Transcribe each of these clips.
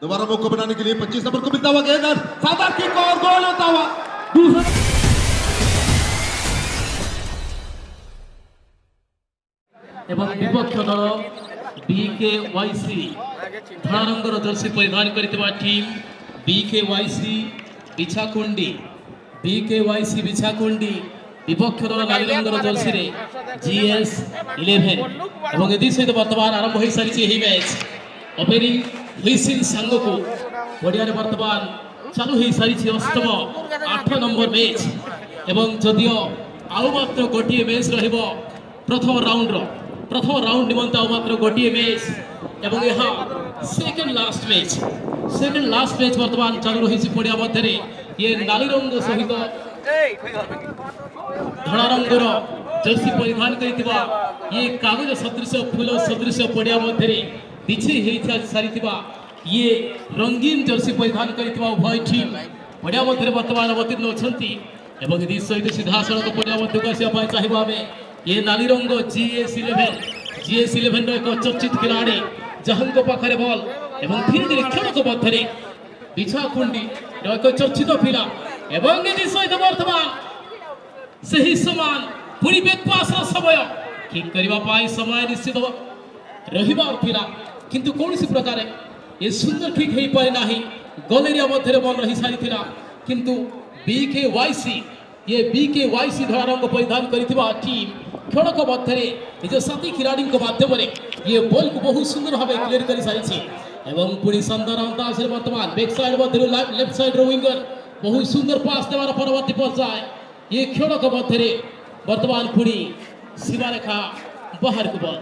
दोबारा मौका बनाने के लिए 25 नंबर को मिलता हुआ गेंद शानदार किक और गोल होता हुआ दूसरा এবং বিপক্ষ দল বিকেওয়াইসি ধଳା ରଙ୍ଗର ଜର୍ସି ପରିଧାନ କରିଥିବା ଟିମ୍ ବିକେୱାଇସି ବିଛାକୁଣ୍ଡି ବିପକ୍ଷ ଦଳ ନାଲି ରଙ୍ଗର ଜର୍ସିରେ GS11 ଏବଂ ଏଥି ସହିତ ବର୍ତ୍ତମାନ ଆରମ୍ଭ ହୋଇସାରିଛି ଏହି ମ୍ୟାଚ୍ ଓପେନିଂ ହୁଇସିଲ୍ ସାଙ୍ଗକୁ ପଡ଼ିଆରେ ବର୍ତ୍ତମାନ ଚାଲୁ ହୋଇସାରିଛି ଅଷ୍ଟମ 8 ନମ୍ବର ମ୍ୟାଚ୍ ଏବଂ ଯଦିଓ ଆଉ ମାତ୍ର ଗୋଟିଏ ମ୍ୟାଚ୍ ରହିବ ପ୍ରଥମ ରାଉଣ୍ଡର ନିମନ୍ତେ ଆଉ ମାତ୍ର ଗୋଟିଏ ମ୍ୟାଚ୍ ଏବଂ ଏହା ସେକେଣ୍ଡ ଲାଷ୍ଟ ମ୍ୟାଚ୍ ବର୍ତ୍ତମାନ ଚାଲୁ ରହିଛି ପଡ଼ିଆ ମଧ୍ୟରେ ଇଏ ନାଲି ରଙ୍ଗ ସହିତ ଧଳା ରଙ୍ଗର ଜର୍ସି ପରିଧାନ କରିଥିବା ଇଏ କାଗଜ ସଦୃଶ ଫୁଲ ସଦୃଶ ପଡ଼ିଆ ମଧ୍ୟରେ ବିଛେଇ ହେଇ ସାରିଥିବା ଇଏ ରଙ୍ଗୀନ ଜର୍ସି ପରିଧାନ କରିଥିବା ଉଭୟ ଟିମ୍ ପଡ଼ିଆ ମଧ୍ୟରେ ବର୍ତ୍ତମାନ ଅବତୀର୍ଣ୍ଣ ଅଛନ୍ତି ଏବଂ ଏ ସହିତ ସିଧାସଳଖ ପଡ଼ିଆ ମଧ୍ୟକୁ ଆସିବା ପାଇଁ ଚାହିଁବା ଆମେ ये नाली रंग GS11 एक चर्चित खिलाड़ी जहांक पाखरे बॉल एवं धीरे धीरे खेल को मध्य बिछाखुंडी एक चर्चित पिला एवं सहित वर्तमान सही समान पूरी बेकपास समय किक करने समय निश्चित रहिबार थिला किंतु कौन सी प्रकार ये सुंदर किक हो पारे ना गोल एरिया मध्य बॉल रही सारी किंतु BKYC धड़ा रंग परिधान करथिबा टीम खेलक मध्य निज साथी खिलाड़ी माध्यम ये बॉल को बहुत सुंदर भाव क्लियर कर सारी एवं पुणी शानदार अंदाज वर्तमान बैक साइड मध्य लेफ्ट साइड विंगर बहुत सुंदर पास देवार परवर्ती पर्याय ये खेलक मध्य वर्तमान पुणी सीमारेखा बाहर को बॉल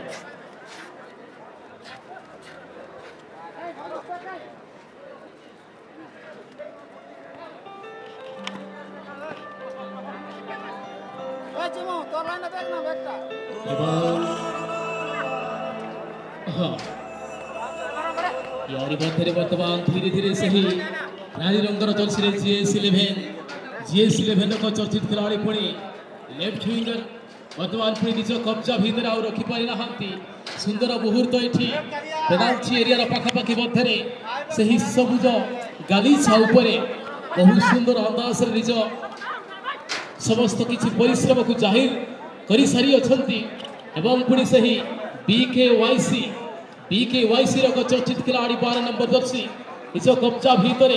यारी मध्य वर्तमान धीरे धीरे सही नाली रंगर जर्सी GS11 को चर्चित खिलाड़ी पुणी लेफ्ट विंगर वर्तमान पुणी निज कब्जा भीतर आउ रखी पारि नाहांती सुंदर मुहूर्त एठी पेनाल्टी एरिया पाखापाखि मध्य सही सबुज गालीचा उपरे बहुत सुंदर अंदाज निज समस्त किसी परिश्रम को जाहिर कर सारी अच्छा एवं पुणी सही BKYC चर्चित खिलाड़ी 12 नंबर जर्सी निज कब्जा भीतर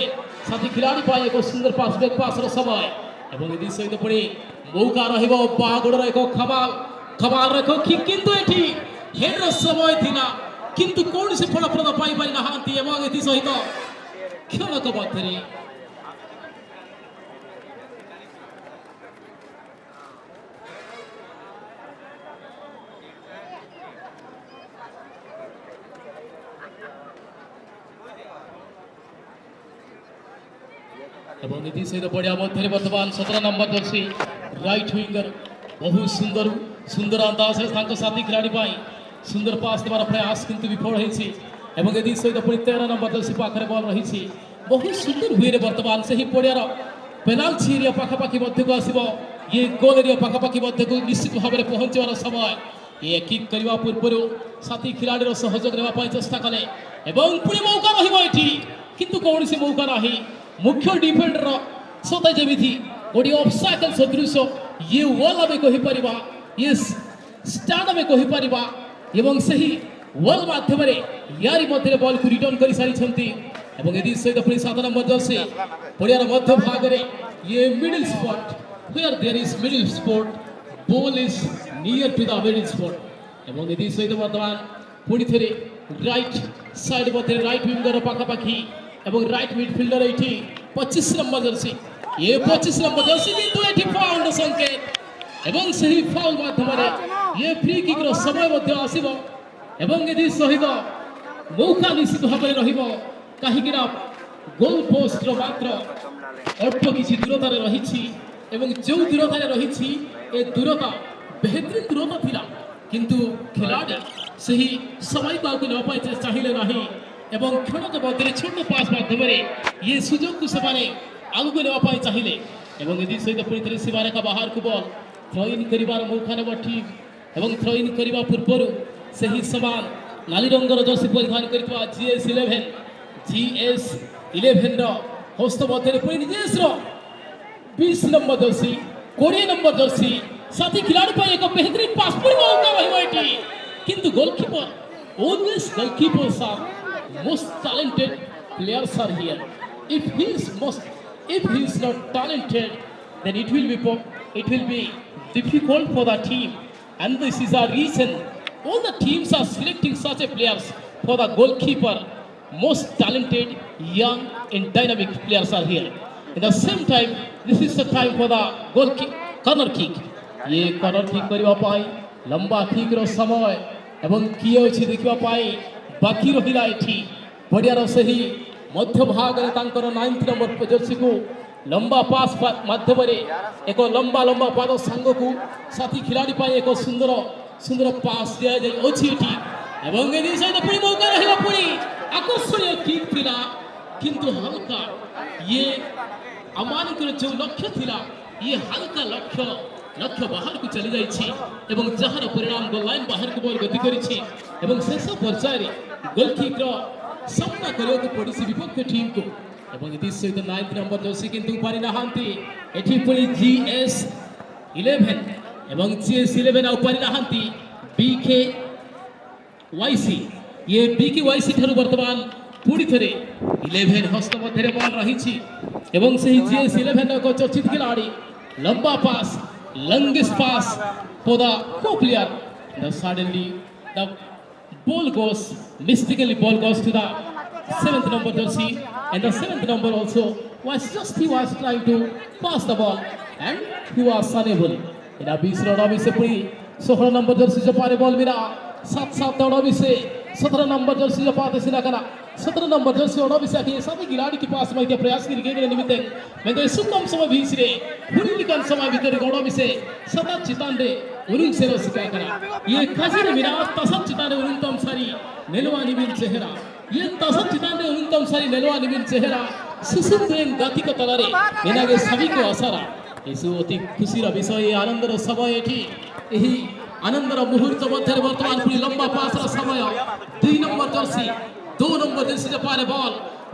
साथी खिलाड़ी पाए एक सुंदर पास बैक पास समय एवं यदि सहित पुणी मौका रहिबो बागुडर एक खमाल रखो किंतु एठी हेडर समय थिला किंतु कौन से फलप्रद पाई पारि नाहांती एवं यदि सहित खेलक मध्य एवं निधि सहित बढ़िया मध्य वर्तमान 17 नंबर जर्सी राइट विंगर बहुत सुंदर अंदाज साथी खिलाड़ी सुंदर पास देवार प्रयास किंतु विफल होती सहित पुणी 13 नंबर जर्सी पाखे बॉल रही बहुत सुंदर हुए वर्तमान से ही पड़ियार पेनाल्टी एरिया पाखापाखि मध्य को आसो ये गोल एरिया पाखापाखि मध्य को निश्चित भाव में पहुंचार समय ये किक करने पूर्व साथी खिलाड़ी सहयोग नापी चेष्टा कले पुणी मौका रही किंतु कौन सी मौका ना मुख्य डिफेंडर सते जमी गोटे ऑब्स्टैकल सदृश ये वॉल आम कहीपर ये स्टैंड आम कहीपर एवं सही वॉल माध्यम यारी मध्य बॉल को रिटर्न कर सारी सहित पुणी 7 नंबर जर्सी पड़ियार मध्य भाग में ये middle spot where there is middle spot ball is near to the middle spot एवं सहित वर्तमान पुणी थे राइट साइड मध्य राइट विंगर पाखापाखि एवं राइट मिडफिल्डर ये 25 नंबर जर्सी ये 25 नंबर जर्सी किंतु ये फाउल संकेत एवं सही फाउल माध्यम ये फ्री किक समय आसो एवं यदि सहित मौका निश्चित भाव में रही गोल पोस्ट मात्र अल्प किसी दूरतार रही जो दूरतार रही दूरता बेहतरीन दूरता थिला किंतु खिलाड़ी सही समय को नापी चाहिए ना एवं खेल मध्य छोट पास माध्यम ये सुजोग को सेमाने आगू नापी चाहिए यदि सहित पुणी थे सीमारेखा बाहर को बॉल थ्रो इन कर मौका नेब ठीक एवं थ्रो इन करने पूर्व से ही समान नाली रंगर जर्सी परिधान कर GS11 GS11 हस्त मध्य पुणी निजेश 20 नंबर जर्सी 20 नंबर जर्सी साथी खिलाड़ी पर एक बेहतरीन पास पूरी मौका रहिबो एटी किंतु goalkeeper always goalkeepers are most talented players are here if he is not talented then it will be difficult for the team and this is a reason all the teams are selecting such a players for the goalkeeper most talented young and dynamic players are here at the same time this is the time for the corner kick ये corner kick करबा पाई लंबा kick रो समय एवं किए अछि देखबा पाई बाकी रहिला एठी बढ़िया रो सही मध्य भाग रे तांकर 9 नंबर जर्सी को लंबा पास माध्यम रे एक लंबा पाद संग को साथी खिलाड़ी पाई एक सुंदर पास दिया जाय अछि एठी एवं एदी सहित पुणी मौका रहिला पुणी आकर्षणीय किक थिला किंतु हल्का ये अमानकर जो लक्ष्य थिला ये हल्का लक्ष्य बाहर को चली जाइछि एवं जहार परिणाम गोल लाइन बाहर को बॉल गति करिछि एवं शेष पर्याय रे गोलकीपर सामना करियो को पड़िछि विपक्ष टीम को एवं इति सहित 9 नंबर जर्सी किंतु पारि नाहांती एठी पुणी GS11 एवं GS11 आ पारि नाहांती BKYC ये BKYC थारु वर्तमान पुणी थरे 11 हस्त मध्य बॉल रहिछि एवं सही GS11 को चर्चित खिलाड़ी लंबा पास longest pass for the co-player. Now suddenly the ball goes mystically to the 7th number jersey and the 7th number also was trying to pass the ball and he was unable. In a beast road of puri 16 number jersey जो पारे ball मिला 7-7 दौड़ों से 17 number Jersey जो पाते सिना करा 17 number Jersey और भी साथी सभी खिलाड़ी के पास में प्रयास की गेंद निमित्त मैं तो सुकम समय भी सिरे पूरी लिखन समय भीतर गौड़ों से सदा चितांडे उरुंग से रसिका करा ये काजिर मिला तसब चितांडे उरुंगतम सारी नेलवा निमिल चेहरा ये तसब चितांडे उरुंगतम सारी नेलवा निमिल चेहरा सुसुंदर गति का तलारे इनागे सभी को असरा इस अति खुशी रा विषय आनंदर समय एठी एही आनंदर मुहूर्त मध्य वर्तमान पूरी लंबा पास रा समय 2 नंबर जर्सी 2 नंबर जर्सी जे पारे बॉल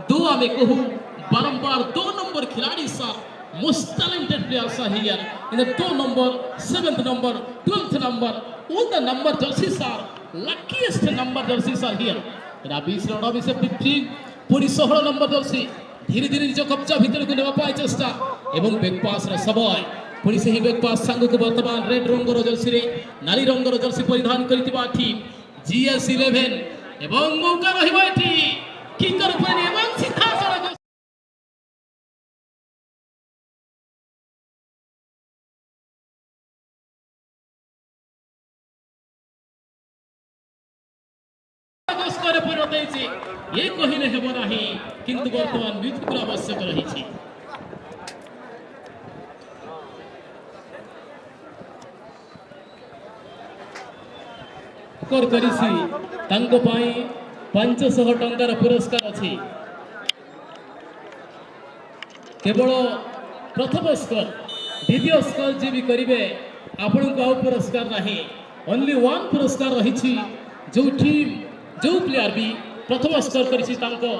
दुआ में कहू बारंबार 2 नंबर खिलाड़ी सा most talented players are here in the 2 number 7th number 12th number all the number jerseys are luckiest number jerseys are here in a beast round of 15 पूरी 16 number Jersey धीरे-धीरे जो कब्जा भीतर को नेबा पाए चेष्टा एवं बैक पास रा समय पुणी से ही बैक पास संग को वर्तमान रेड रंगर जर्सी रे नाली रंगर जर्सी परिधान करितिबा टीम GS11 एवं मौका रहिबा एठी किकर पनि एवं सीधा सड़क स्कोर परिणत होइछि ये कहिले हेबो नाही किंतु वर्तमान विद्युत आवश्यक रहिछि स्कोर करिछि तांको पाई 500 टंकार पुरस्कार अछि केवल प्रथम स्कोर द्वितीय स्कोर जे भी करिवे आपन को आउ पुरस्कार नाही ओनली वन पुरस्कार रहिछि जो टीम जो प्लेयर भी प्रथम स्कोर करिछि तांको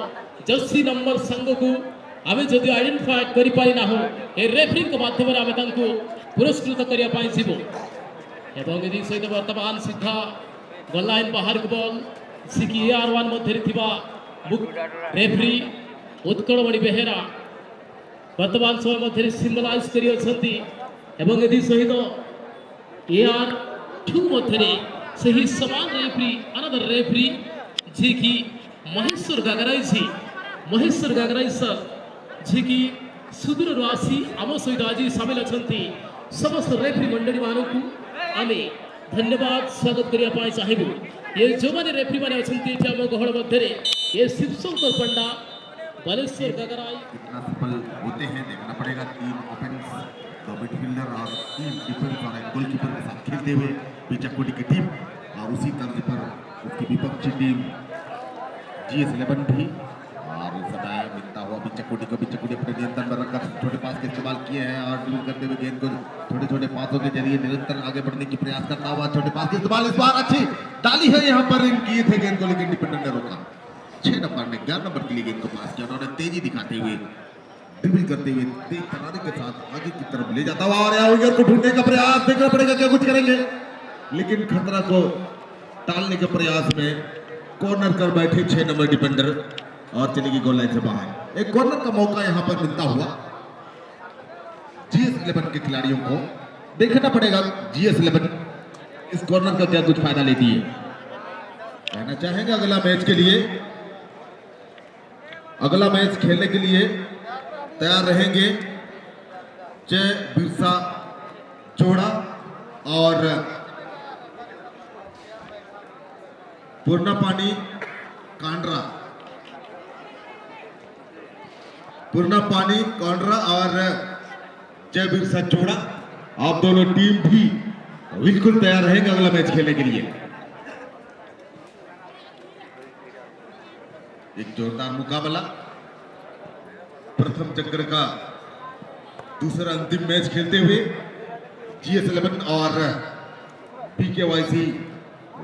जर्सी नंबर संग को आमे जदि आइडेंटिफाई करि पारि ना हो ए रेफरी के माध्यम रे आमे तांको पुरस्कृत करिया पाई जीवो एवं यदि सहित वर्तमान सीधा गोल लाइन बाहर को बॉल CKR1 मध्ये थिबा रेफरी उत्कलमणि बेहेरा वर्तमान समय मध्ये सिंबलाइज करि अछंती एवं यदि सहित AR2 मध्ये सही समान रेफरी अनदर रेफरी जे कि महेश्वर गागराई सर जे कि सुदूर राशि आम सहित आज सामिल अछंती समस्त रेफरी मंडली मानकु आमे धन्यवाद स्वागत करिया पाए चाहिबु ये जो माने रेफरी माने अछंती एठी हम गहळ मध्ये ये शिवशंकर पंडा बालेश्वर गागराई कितना सफल होते हैं देखना पड़ेगा टीम ऑफेंस द मिडफील्डर और टीम डिफेंस और गोलकीपर के साथ खेलते हुए बीचाकोटी की टीम और उसी तर्ज पर उसकी विपक्षी टीम GS11 भी और इस समय मिलता हुआ बीचाकोटी अपने नियंत्रण में रखकर छोटे पास के इस्तेमाल किए हैं और ड्रिबल करते हुए गेंद को छोटे पासों के जरिए निरंतर आगे बढ़ने की प्रयास करता हुआ छोटे पास के इस्तेमाल इस बार अच्छी डाली है यहाँ पर इन किए थे गेंद को लेकिन डिफेंडर ने रोका 6 नंबर ने 11 नंबर के लिए गेंद को पास किया। उन्होंने तेजी दिखाते हुए ड्रिबल करते हुए तेज तराने के साथ आगे की तरफ ले जाता हुआ और यहाँ विकेट को ढूंढने का प्रयास, देखना पड़ेगा क्या कुछ करेंगे, लेकिन खतरा को टालने के प्रयास में कॉर्नर कर बैठे 6 नंबर डिफेंडर और चलेगी गोल लाइन से बाहर। एक कॉर्नर का मौका यहाँ पर मिलता हुआ GS11 के खिलाड़ियों को। देखना पड़ेगा GS11 इस कॉर्नर का क्या कुछ फायदा लेती है। कहना चाहेंगे अगला मैच के लिए, अगला मैच खेलने के लिए तैयार रहेंगे जय बिरसा जोड़ा और पूर्णापानी कांड्रा, पूर्णापानी कांड्रा और जय बिरसा जोड़ा। आप दोनों टीम भी बिल्कुल तैयार रहेंगे अगला मैच खेलने के लिए। एक जोरदार मुकाबला, प्रथम चक्र का दूसरा अंतिम मैच खेलते हुए GS11 और PKYC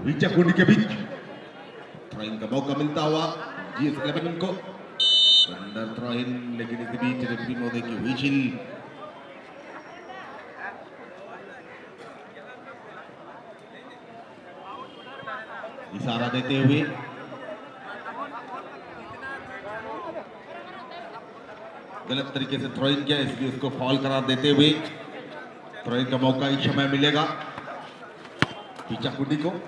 विचाकुंडी के बीच थ्रोइंग का मौका मिलता हुआ GS11 को। अंदर थ्रोइन, लेकिन इस बीच रेफरी महोदय की व्हिसिल। इशारा देते हुए गलत तरीके से थ्रोइंग किया, इसलिए उसको फॉल करार देते हुए थ्रोइंग का मौका इस समय मिलेगा विचाकुंडी को।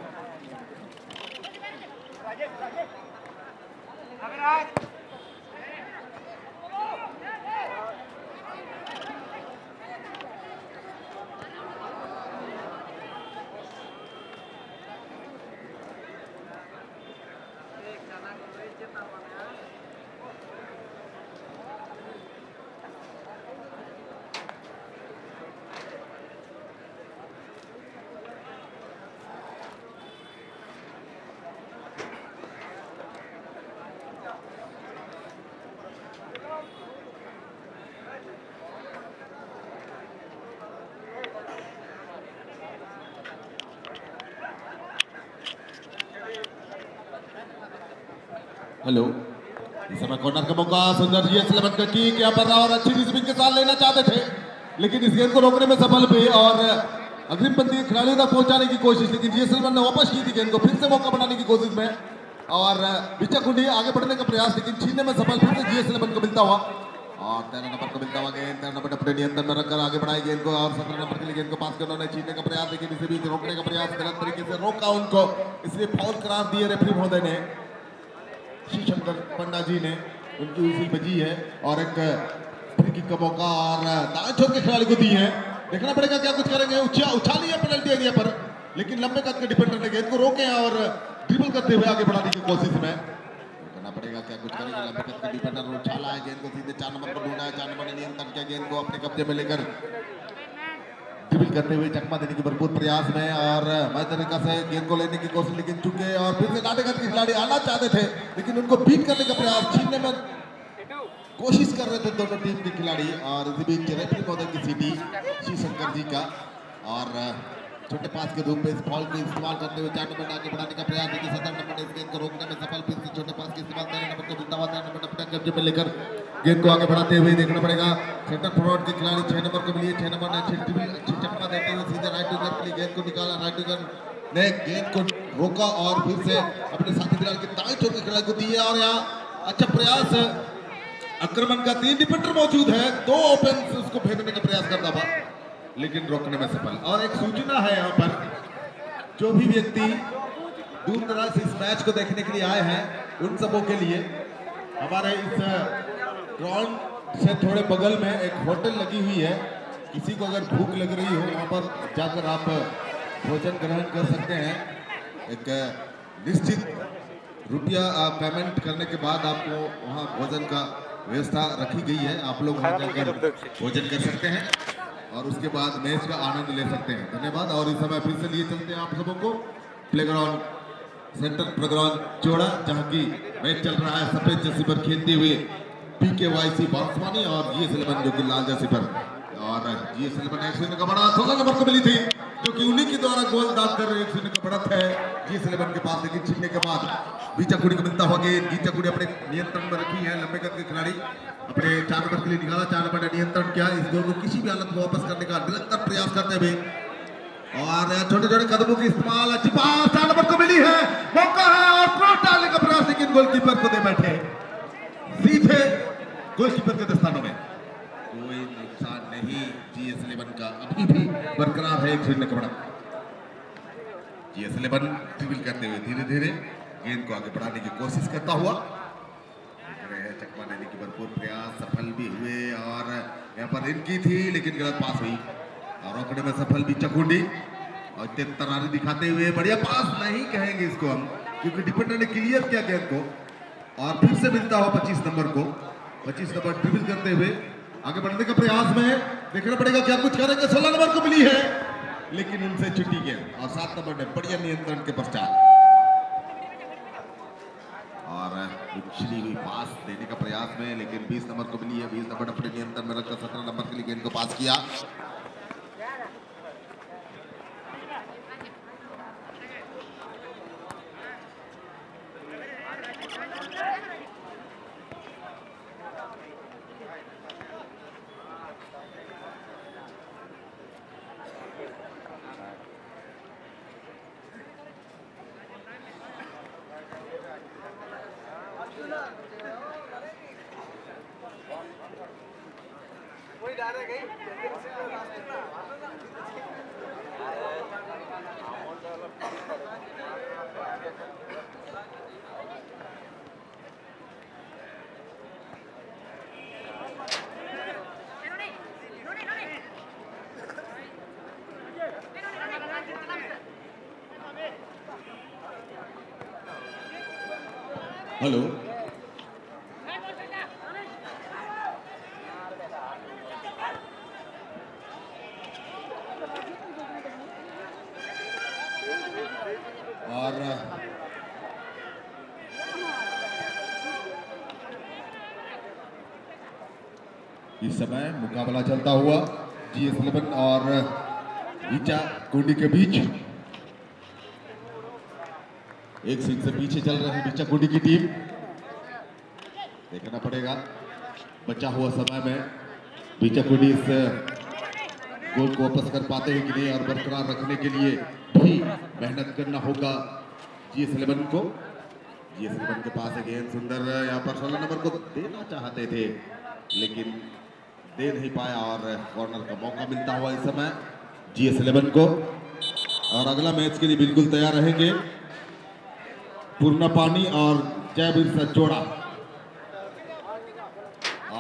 हेलो, इस समय कॉर्नर का मौका, सुंदर GS11 का किक यहाँ पर और अच्छी स्पिन के साथ लेना चाहते थे, लेकिन इस गेंद को रोकने में सफल हुए और अग्रिम पंक्ति खिलाड़ियों तक पहुंचाने की कोशिश, लेकिन GS11 ने वापस की थी गेंद को, फिर से मौका बनाने की कोशिश में और विचाकुंडी आगे बढ़ने का प्रयास, लेकिन छीनने में सफल फिर से GS11 को मिलता हुआ और 13 नंबर को मिलता हुआ गेंद। 13 नंबर अपने नियंत्रण में रखकर आगे बढ़ाई गेंद को और 17 नंबर के लिए गेंद को पास कर उन्होंने छीनने का प्रयास, लेकिन इसे भी रोकने का प्रयास गलत तरीके से रोका उनको, इसलिए फाउल करार दिए रेफरी महोदय ने। शंकर पंडा जी ने उनकी उसी बजी है और एक फ्री किक का मौका और दाएं छोर के खिलाड़ी को दी है। देखना पड़ेगा क्या कुछ करेंगे, उछाली है पेनल्टी एरिया पर, लेकिन लंबे कद के डिफेंडर ने गेंद को रोके और ड्रिबल करते हुए आगे बढ़ाने की कोशिश में। देखना पड़ेगा क्या कुछ करेंगे, लंबे कद के डिफेंडर उछाला है गेंद को, सीधे 4 नंबर पर ढूंढा है, 4 नंबर ने नियंत्रण किया, गेंद को अपने कब्जे में लेकर ड्रिबल करते हुए चकमा देने की भरपूर प्रयास में और मैं तरीका से गेंद को लेने की कोशिश, लेकिन चुके और फिर से काटे के खिलाड़ी आना चाहते थे, लेकिन उनको बीट करने का प्रयास, छीनने में कोशिश कर रहे थे दोनों टीम के खिलाड़ी और इसी बीच रेफरी महोदय की सीटी शिव शंकर जी का और छोटे पास के रूप में इस बॉल को इस्तेमाल करते हुए 4 नंबर आगे बढ़ाने का प्रयास, लेकिन 17 नंबर ने इस गेंद को रोकने में सफल, फिर से छोटे पास के इस्तेमाल 13 नंबर को मिलता हुआ 13 नंबर अपने कब्जे में लेकर गेंद को आगे बढ़ाते हुए। देखना पड़ेगा सेंटर फॉरवर्ड के खिलाड़ी 6 नंबर को मिली, 6 नंबर ने अच्छी चकमा देते हुए सीधे राइट विंगर के लिए गेंद को निकाला, राइट विंगर ने गेंद को रोका और फिर से अपने साथी खिलाड़ी के दाएं छोर के खिलाड़ी को दी है और यहाँ अच्छा प्रयास, आक्रमण का 3 डिफेंडर मौजूद है, 2 ओपन उसको फेंकने का प्रयास करता था, लेकिन रोकने में सफल। और एक सूचना है यहाँ पर, जो भी व्यक्ति दूर दराज से इस मैच को देखने के लिए आए हैं उन सबों के लिए हमारे इस ग्राउंड से थोड़े बगल में एक होटल लगी हुई है, किसी को अगर भूख लग रही हो वहाँ पर जाकर आप भोजन ग्रहण कर सकते हैं। एक निश्चित रुपया पेमेंट करने के बाद आपको वहाँ भोजन का व्यवस्था रखी गई है, आप लोग वहाँ जाकर भोजन कर सकते हैं और उसके बाद मैच का आनंद ले सकते हैं। धन्यवाद। और इस समय फिर से लिए चलते हैं आप सबों को प्लेग्राउंड सेंटर प्लेग्राउंड चौड़ा, जहाँ की मैच चल रहा है सफेद जर्सी पर खेलते हुए PKYC बांसवानी और GS11 जो कि लाल जर्सी पर, और GS11 का बड़ा 16 नंबर को मिली थी जो कि उन्हीं के द्वारा गोल दाग कर एक शून्य का बढ़त है जीएस 11 के पास। लेकिन छीनने के बाद बीचाकुड़ी को मिलता हुआ गेंद। बीचाकुड़ी अपने नियंत्रण में रखी है, लंबे कद के खिलाड़ी अपने 4 नंबर के लिए निकाला, 4 नंबर ने नियंत्रण किया। इस गोल को किसी भी हालत में वापस करने का निरंतर प्रयास करते हुए और छोटे छोटे कदमों की इस्तेमाल। अच्छी पास 4 नंबर को मिली है, मौका है और क्रॉस डालने का प्रयास, लेकिन गोलकीपर को दे बैठे सीधे गोलकीपर के दस्तानों में। कोई नुकसान नहीं, जीएस 11 का अभी भी बरकरार है एक शून्य का बढ़त। जीएस 11 ड्रिबल करते हुए धीरे धीरे गेंद को आगे बढ़ाने की कोशिश करता हुआ चकमा लेने की भरपूर प्रयास, सफल भी हुए और यहाँ पर इनकी थी लेकिन गलत पास हुई और रोकने में सफल भी चकुंडी और तरारी दिखाते हुए बढ़िया पास नहीं कहेंगे इसको हम, क्योंकि डिफेंडर ने क्लियर किया गेंद को और फिर से मिलता हुआ 25 नंबर को। 25 नंबर ड्रिबल करते हुए आगे बढ़ने का प्रयास में देखना पड़ेगा क्या कुछ करेंगे। 16 नंबर को मिली है लेकिन उनसे छुट्टी गेंद और 7 नंबर ने बढ़िया नियंत्रण के पश्चात और उछली हुई पास देने का प्रयास में, लेकिन 20 नंबर को मिली है। 20 नंबर अपने नियंत्रण में रखकर 17 नंबर के लिए गेंद को पास किया। हेलो और इस समय मुकाबला चलता हुआ जीएस 11 और बीचाकुंडी के बीच। एक सीट से पीछे चल रहे हैं बीचाकुंडी की टीम। देखना पड़ेगा बचा हुआ समय में बीचाकुंडी इस गोल को वापस कर पाते हैं कि नहीं और बरकरार रखने के लिए भी मेहनत करना होगा जीएस 11 को। जीएस 11 के पास है गेंद, सुंदर यहाँ पर 16 नंबर को देना चाहते थे लेकिन दे नहीं पाया और कॉर्नर का मौका मिलता हुआ इस समय जीएस 11 को। और अगला मैच के लिए बिल्कुल तैयार रहेंगे पूर्णा पानी और जयवीर सचोड़ा।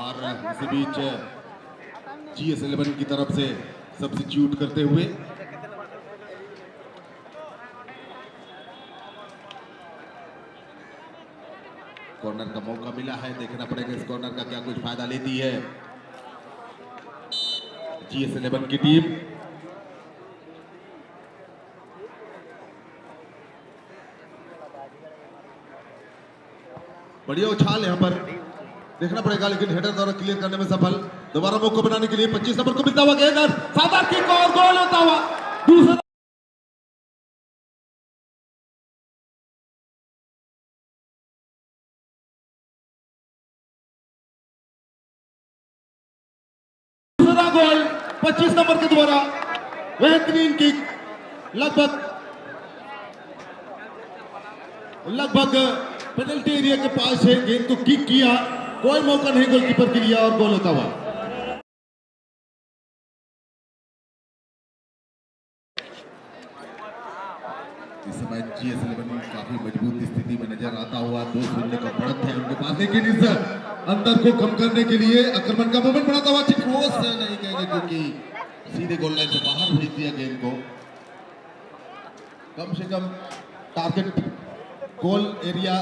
और इसी बीच जीएस 11 की तरफ से सब्स्टिट्यूट करते हुए कॉर्नर का मौका मिला है। देखना पड़ेगा इस कॉर्नर का क्या कुछ फायदा लेती है जीएस 11 की टीम। बढ़िया उछाल यहाँ पर देखना पड़ेगा लेकिन हेडर द्वारा क्लियर करने में सफल। दोबारा मौका बनाने के लिए 25 नंबर को मिलता हुआ गेंद, शानदार किक और गोल होता हुआ दूसरा गोल 25 नंबर के द्वारा। बेहतरीन किक, लगभग पेनल्टी एरिया के पास है, गेंद को किक किया, कोई मौका नहीं गोलकीपर के लिए और गोल होता हुआ। इस समय जीएस 11 काफी मजबूत स्थिति में नजर आता हुआ 2-0 का बढ़त है उनके पास, लेकिन इस अंतर को कम करने के लिए आक्रमण का मोमेंट बनाता हुआ क्लोज नहीं कहेंगे क्योंकि सीधे गोल लाइन से बाहर भेज दिया गेंद को। कम से कम टारगेट गोल एरिया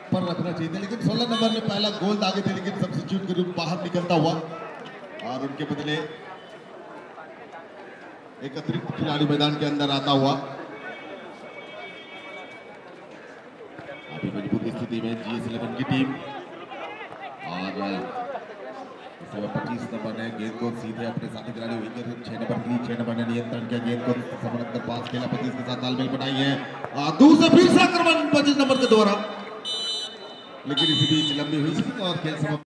पर रखना चाहिए था, लेकिन 16 नंबर में पहला गोल दागे थे लेकिन सब्स्टिट्यूट के रूप में बाहर निकलता हुआ और उनके बदले एक अतिरिक्त खिलाड़ी मैदान के अंदर आता हुआ। अभी मजबूत स्थिति में जीएस 11 की टीम और समय 25 नंबर ने गेंद को सीधे अपने साथी खिलाड़ी विकेट 6 नंबर के लिए 6 नंबर ने नियंत्रण किया, गेंद को समर्थन पास खेला, 25 के साथ तालमेल बनाई है और दूसरे फिर से आक्रमण 25 नंबर के द्वारा, लेकिन इसी बीच लंबी हुई और खेल समाप्त।